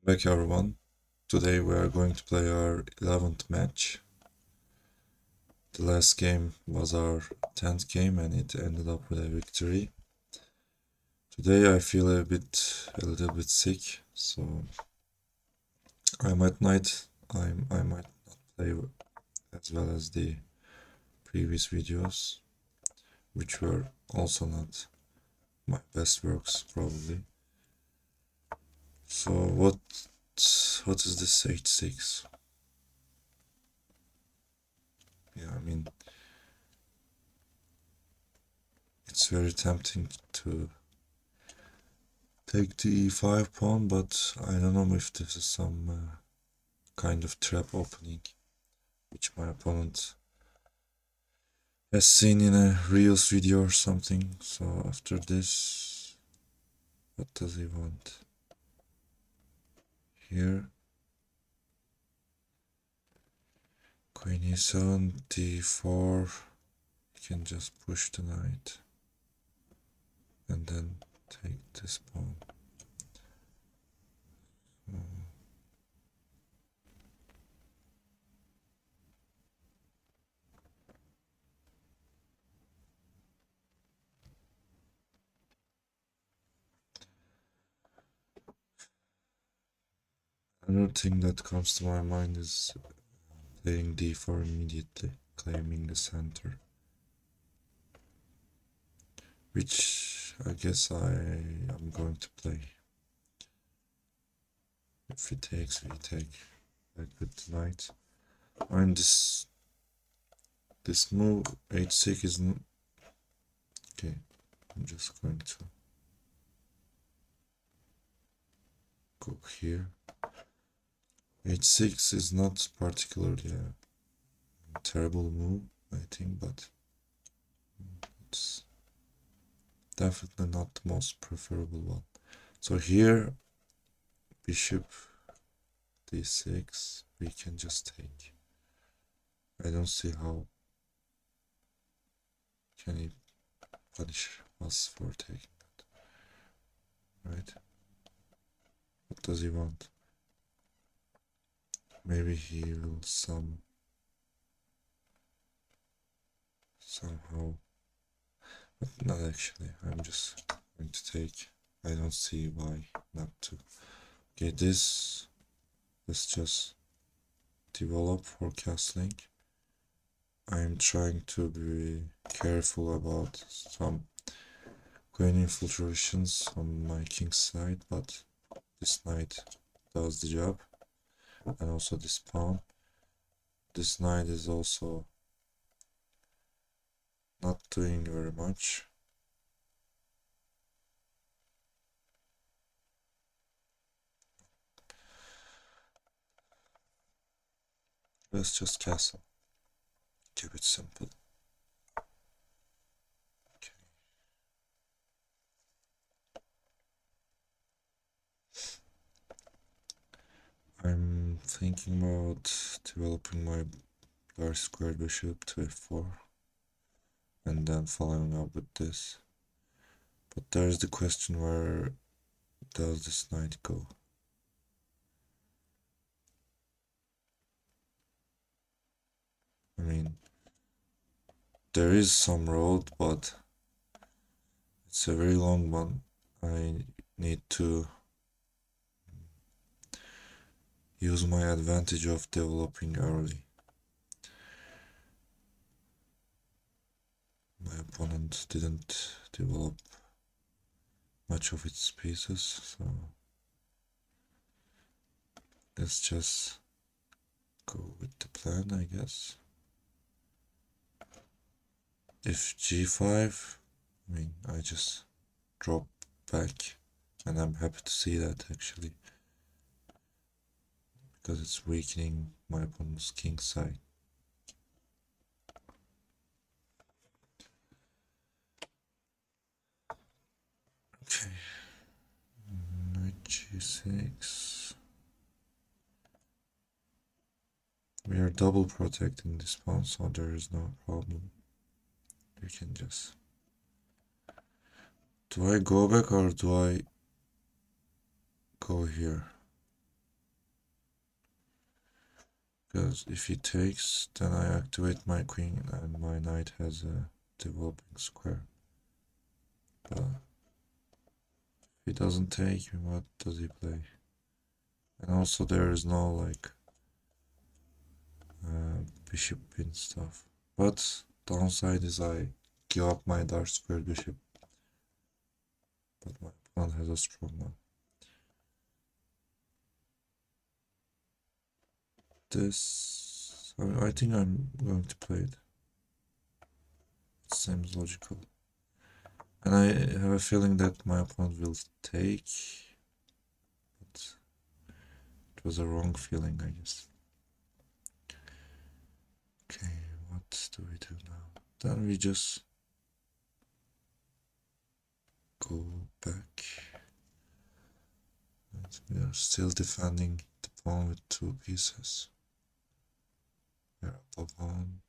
Back everyone. Today we are going to play our 11th match. The last game was our 10th game and it ended up with a victory. Today I feel a little bit sick, so I might not play as well as the previous videos, which were also not my best works probably. So what is this h6? Yeah, I mean it's very tempting to take the e5 pawn, but I don't know if this is some kind of trap opening, which my opponent has seen in a Reels video or something. So after this, what does he want? Here, Queen e7, d4, you can just push the knight, and then take this pawn. Another thing that comes to my mind is playing d4 immediately, claiming the center, which I guess I am going to play. If he takes, we take like with the knight. And this move h6 is okay. I'm just going to go here. h6 is not particularly a terrible move, I think, but it's definitely not the most preferable one. So here, bishop d6, we can just take. I don't see how can he punish us for taking that, right? What does he want? Maybe he will somehow, but not actually. I'm just going to take. I don't see why not to. Okay, let's just develop for castling. I'm trying to be careful about some queen infiltrations on my king's side, but this knight does the job, and also this pawn. This knight is also not doing very much. Let's just castle. Keep it simple. Okay. I'm thinking about developing my large square bishop to f4 and then following up with this. But there's the question, where does this knight go? I mean, there is some road, but it's a very long one. I need to use my advantage of developing early. My opponent didn't develop much of its pieces, so let's just go with the plan, I guess. If g5, I mean, I just drop back, and I'm happy to see that actually, because it's weakening my opponent's king side. Okay, knight g6. We are double protecting this pawn, so there is no problem. We can just... Do I go back or do I go here? Because if he takes, then I activate my queen and my knight has a developing square. But if he doesn't take, what does he play? And also there is no like bishop pin stuff. But downside is I give up my dark square bishop. But my opponent has a strong one. This, I think I'm going to play it. It seems logical. And I have a feeling that my opponent will take, but it was a wrong feeling, I guess. Okay, what do we do now? Then we just go back. And we are still defending the pawn with 2 pieces. We are up a pawn.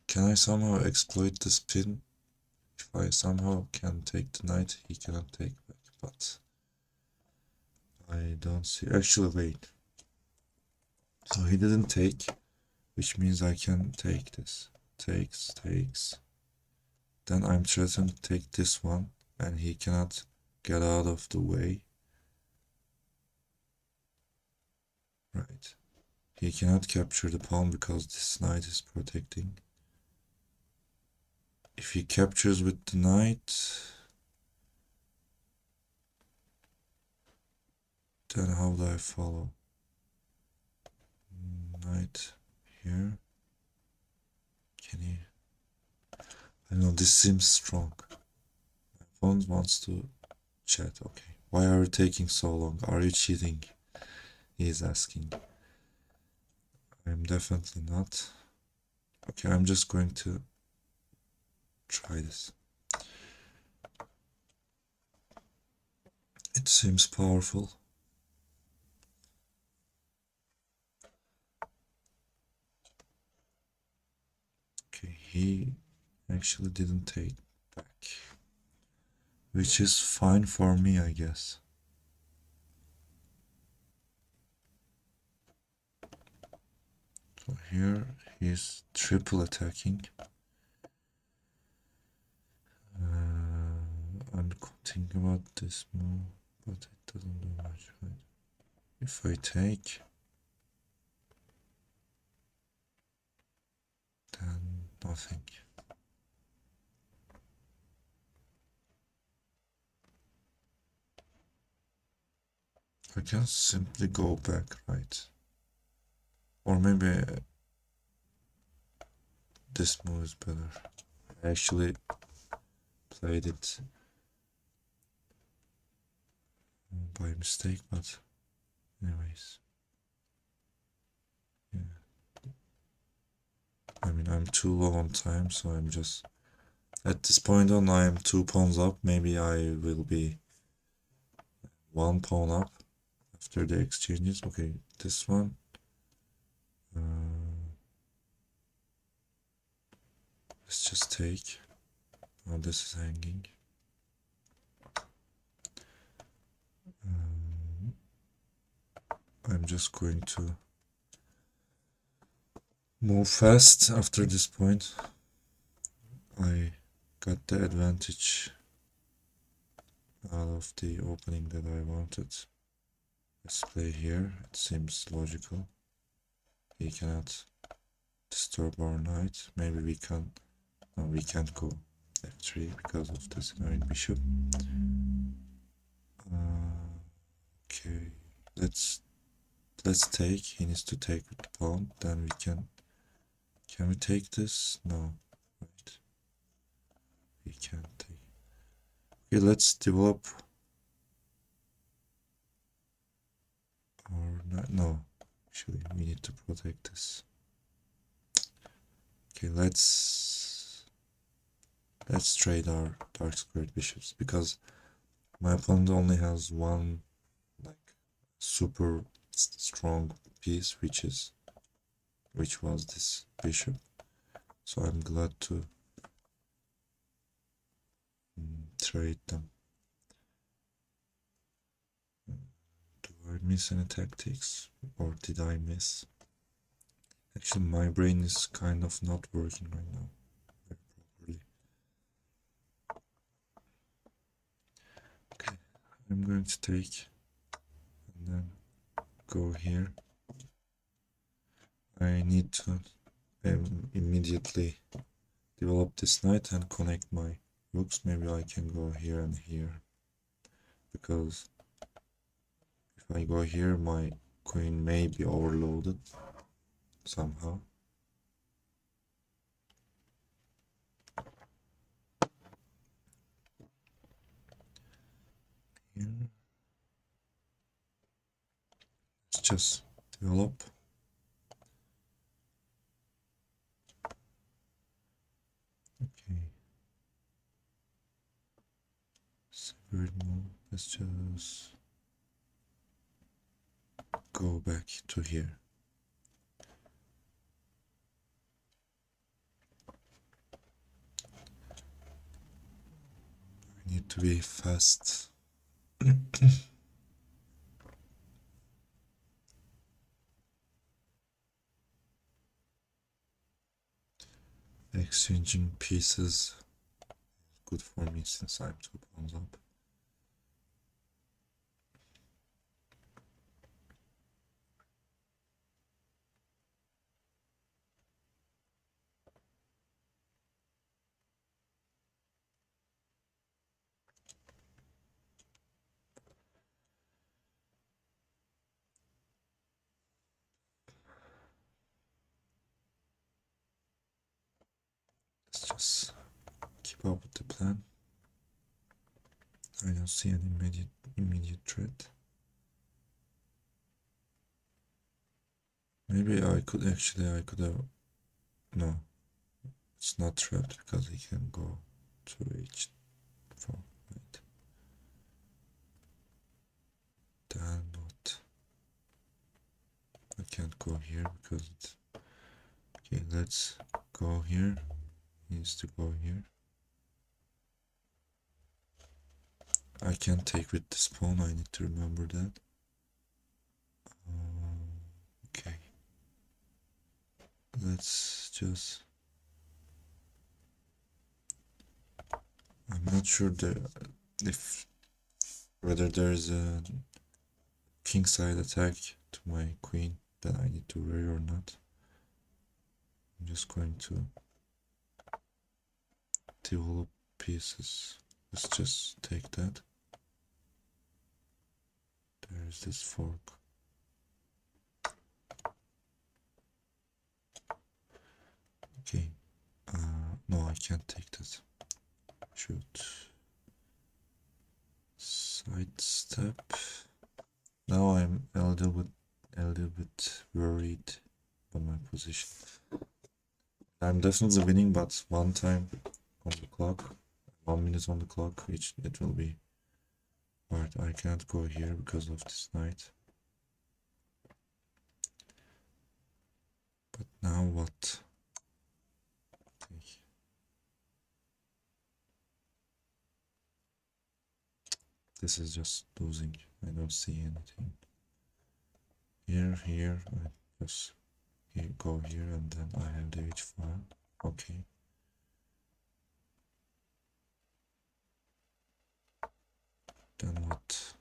Can I somehow exploit the spin? If I somehow can take the knight, he cannot take back, but I don't see. Actually, wait. So he didn't take, which means I can take this. Takes. Then I'm threatened to take this one, and he cannot get out of the way. Right. He cannot capture the pawn because this knight is protecting. If he captures with the knight, then how do I follow? Knight here. Can he? I know this seems strong. My opponent wants to chat. Okay. Why are you taking so long? Are you cheating? He is asking. I'm definitely not. Okay, I'm just going to try this. It seems powerful. Okay, he actually didn't take back, which is fine for me, I guess. So here he's triple attacking. I'm thinking about this move, but it doesn't do much, right? If I take, then nothing. I can simply go back, right? Or maybe this move is better. I actually played it by mistake, but anyways. Yeah. I mean, I'm too low on time, so I'm just... At this point on, I am 2 pawns up. Maybe I will be 1 pawn up after the exchanges. Okay, this one. Let's just take. Oh, this is hanging. I'm just going to move fast after this point. I got the advantage out of the opening that I wanted. Let's play here. It seems logical. He cannot disturb our knight. Maybe we can... No, we can't go f3 because of this annoying bishop. Okay, let's take. He needs to take with the pawn. Then we can we take this? No, right. We can't take. Okay, let's develop our... No, actually we need to protect this. Okay, let's trade our dark squared bishops, because my opponent only has one like super strong piece, which was this bishop. So I'm glad to trade them. I miss any tactics, or did I miss? Actually, my brain is kind of not working right now very properly. Okay, I'm going to take and then go here. I need to immediately develop this knight and connect my rooks. Maybe I can go here and here, because if I go here, my queen may be overloaded somehow. Here. Let's just develop. Okay. Separate move. Let's just go back to here. I need to be fast. Exchanging pieces good for me since I'm 2 pawns up. Let's just keep up with the plan. I don't see an immediate threat. Maybe I could have. No, it's not trapped because he can go to h4. Right. Then what? I can't go here because it's. Okay, let's go here. He needs to go here. I can't take with this pawn, I need to remember that. Okay. Let's just. I'm not sure whether there's a kingside attack to my queen that I need to worry or not. I'm just going to develop pieces. Let's just take that. There's this fork. Okay. No, I can't take that. Shoot. Sidestep. Now I'm a little bit worried about my position. I'm definitely winning, but 1 time on the clock, 1 minute on the clock, it will be hard. I can't go here because of this knight. But now what? Okay. This is just losing. I don't see anything. Here, I just go here and then I have the h4. Okay. Then what?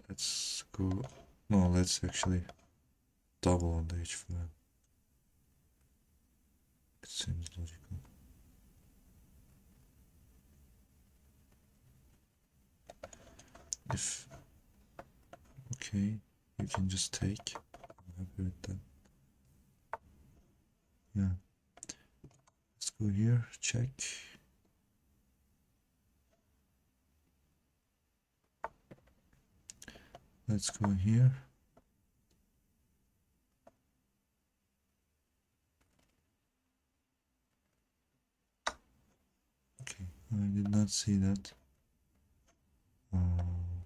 Let's go. No, let's actually double on the h flag. It seems logical. If okay, you can just take. I'm happy with that. Yeah. Let's go here. Check. Let's go here. Okay, I did not see that. I'm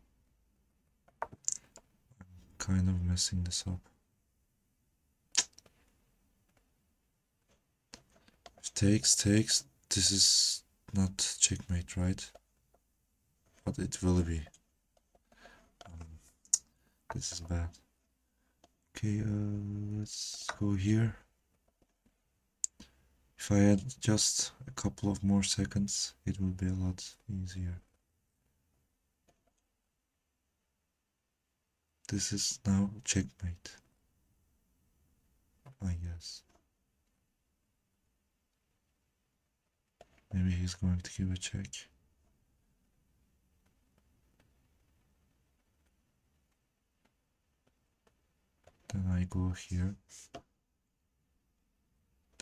kind of messing this up. Takes. This is not checkmate, right? But it will be. This is bad. Okay, let's go here. If I had just a couple of more seconds, it would be a lot easier. This is now checkmate, I guess. Maybe he's going to give a check. Then I go here.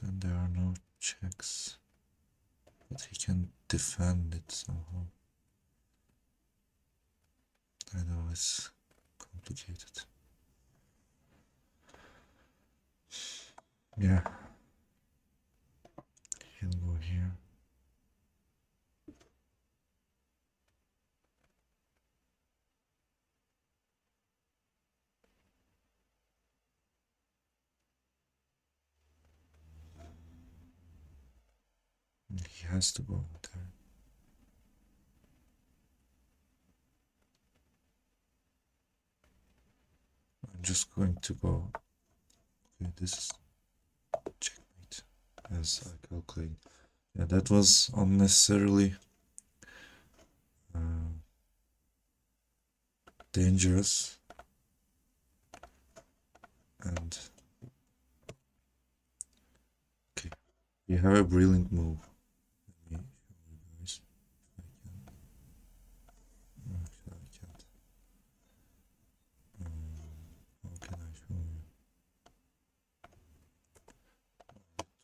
Then there are no checks. But he can defend it somehow. I know it's complicated. Yeah. He'll go here. He has to go there. I'm just going to go. Okay, this is checkmate as I calculate. Yeah, that was unnecessarily dangerous. And okay, you have a brilliant move. Let me show you guys if I can. Actually, I can't. How can I show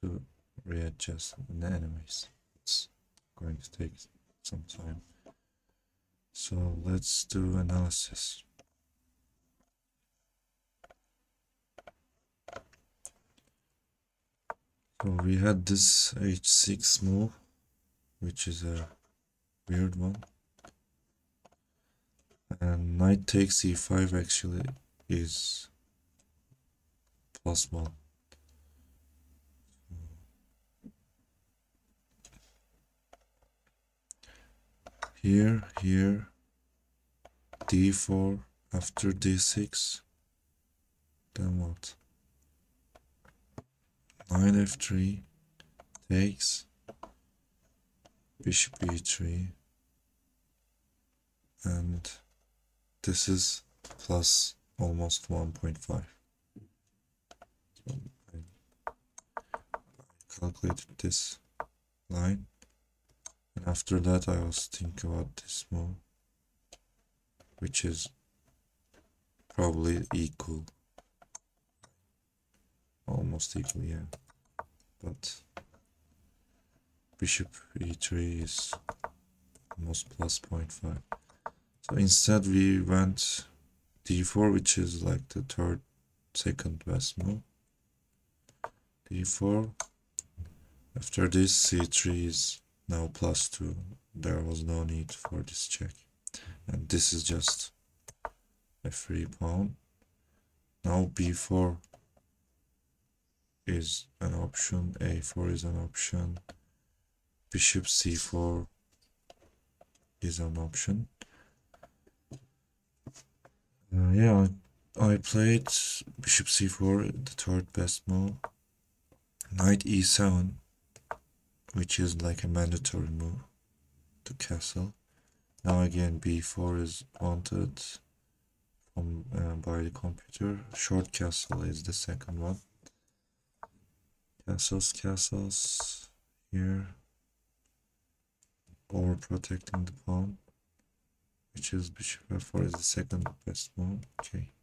you? To readjust the enemies. It's going to take some time. So let's do analysis. So we had this h6 move, which is a weird one. And knight takes e5 actually is +1. Here, d4 after d6. Then what? Knight f3 takes, bishop e3, and this is plus almost 1.5. So I calculated this line, and after that I was thinking about this move, which is probably equal, almost equal, yeah, but bishop e3 is almost plus 0.5. So instead we went d4, which is like the second best move. d4. After this, c3 is now +2. There was no need for this check. And this is just a free pawn. Now b4 is an option, a4 is an option, bishop c4 is an option. Yeah, I played bishop c4, the third best move. Knight e7, which is like a mandatory move to castle. Now again b4 is wanted from by the computer. Short castle is the second one. Castles here, over protecting the pawn, which is bishop f4 is the second best move. Okay,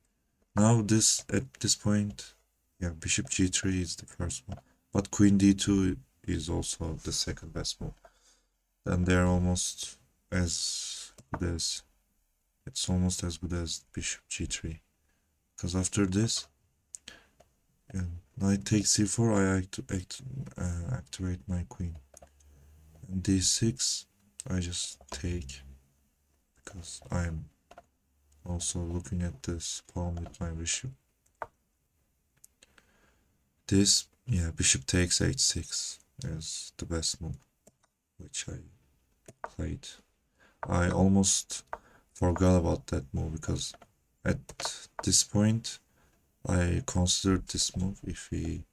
now at this point, yeah, bishop g3 is the first one, but queen d2 is also the second best move. Then they're almost as good as, it's almost as good as bishop g3, because after this, knight takes c4, I activate my queen, and d6 I just take, because I'm also looking at this pawn with my bishop. This, yeah, bishop takes h6, is the best move which I played. I almost forgot about that move because at this point I considered this move if he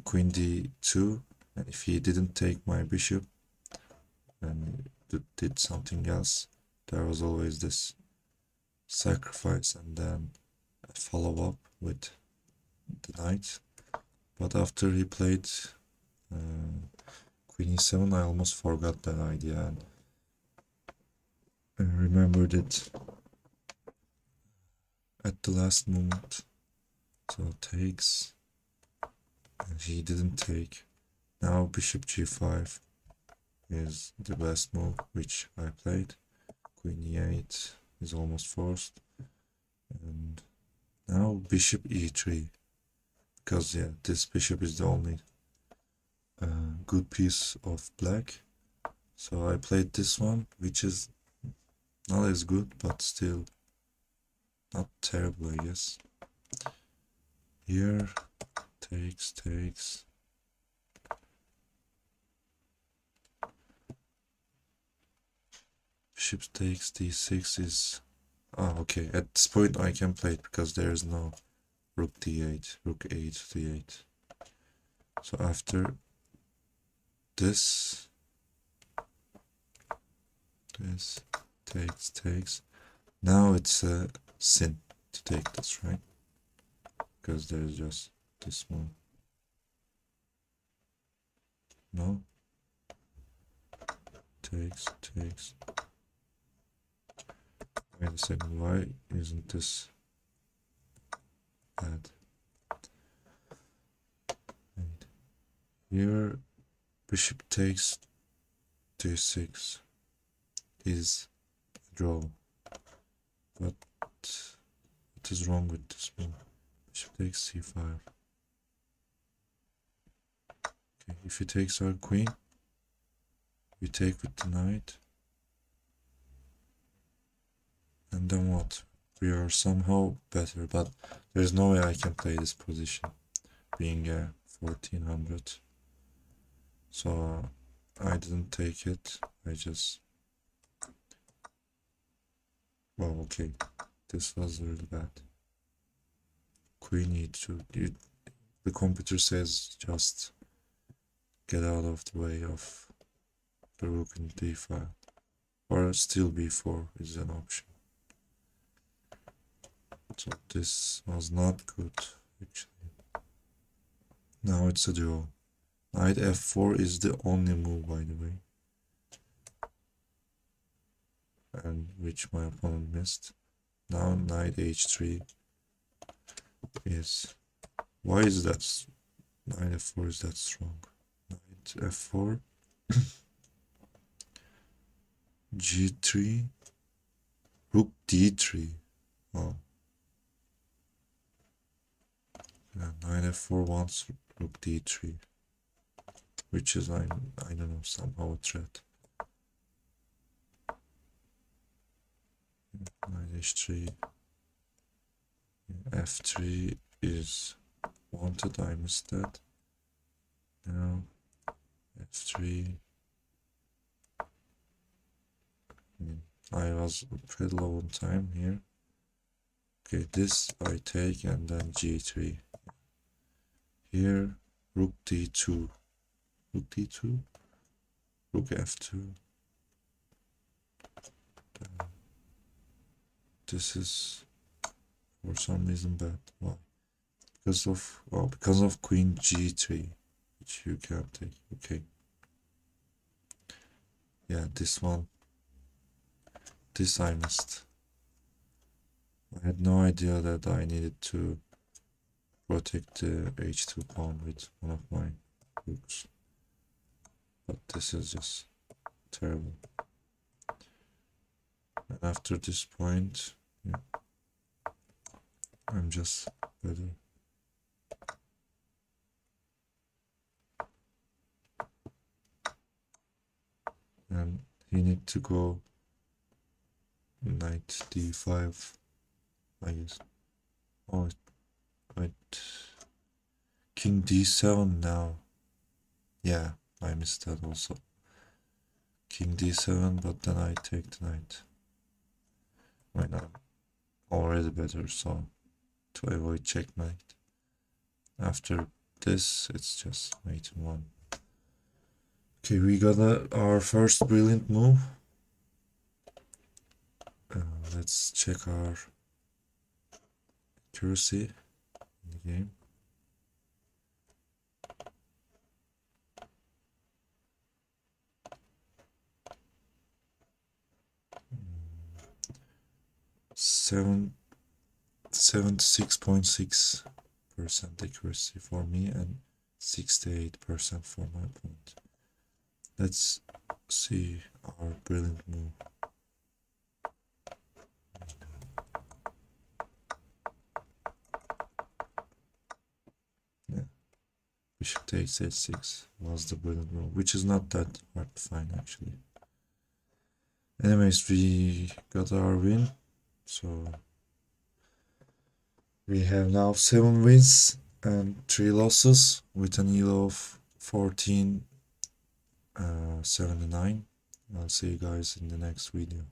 queen d2, and if he didn't take my bishop and did something else, there was always this sacrifice and then a follow up with the knight. But after he played queen e7, I almost forgot that idea and remembered it at the last moment. So takes, and he didn't take. Now bishop g5 is the best move which I played. Queen e8 is almost forced, and now bishop e3, because yeah, this bishop is the only good piece of black. So I played this one, which is not as good, but still not terrible, I guess. Here, takes. Bishop takes d6 is... Ah, okay, at this point I can play it because there is no rook d8, rook 8, d8. So after this takes. Now it's a sin to take this, right? Because there's just this move. No? Takes. Wait a second, why isn't this bad? Right. Here, bishop takes d6 is a draw. But what is wrong with this move? Bishop takes c5. Okay, if he takes our queen, we take with the knight. And then what? We are somehow better, but there's no way I can play this position, being a 1400. So I didn't take it. I just... Well, okay. This was really bad. Queen e2. The computer says just get out of the way of the rook in d5. Or still b4 is an option. So this was not good, actually. Now it's a draw. Knight f4 is the only move, by the way, and which my opponent missed. Now knight h3 is... Why is that? Knight f4 is that strong? Knight f4, g3, rook d3. Oh. Yeah, knight f4 wants rook d3, which is, I don't know, somehow a threat. Knight h3, f3 is wanted, I missed that. Now f3. I was pretty low on time here. Okay, this I take, and then g3. Here, rook d2. Rook d2? Rook f2. This is for some reason bad. Why? Because of queen g3, which you can't take. Okay. Yeah, this one. This I missed. I had no idea that I needed to protect the h2 pawn with one of my rooks. But this is just terrible. And after this point, yeah, I'm just better. And he need to go knight d5, I guess. Oh, right. King d7 now. Yeah, I missed that also. King d7, but then I take the knight. Right now, already better, so to avoid checkmate. After this, it's just mate in one. Okay, we got our first brilliant move. Let's check our accuracy in the game. Seven 76.6% accuracy for me and 68% for my opponent. Let's see our brilliant move. Yeah, bishop takes h6 was the brilliant move, which is not that hard to find actually. Anyways, we got our win, so we have now 7 wins and 3 losses with an elo of 1479. I'll see you guys in the next video.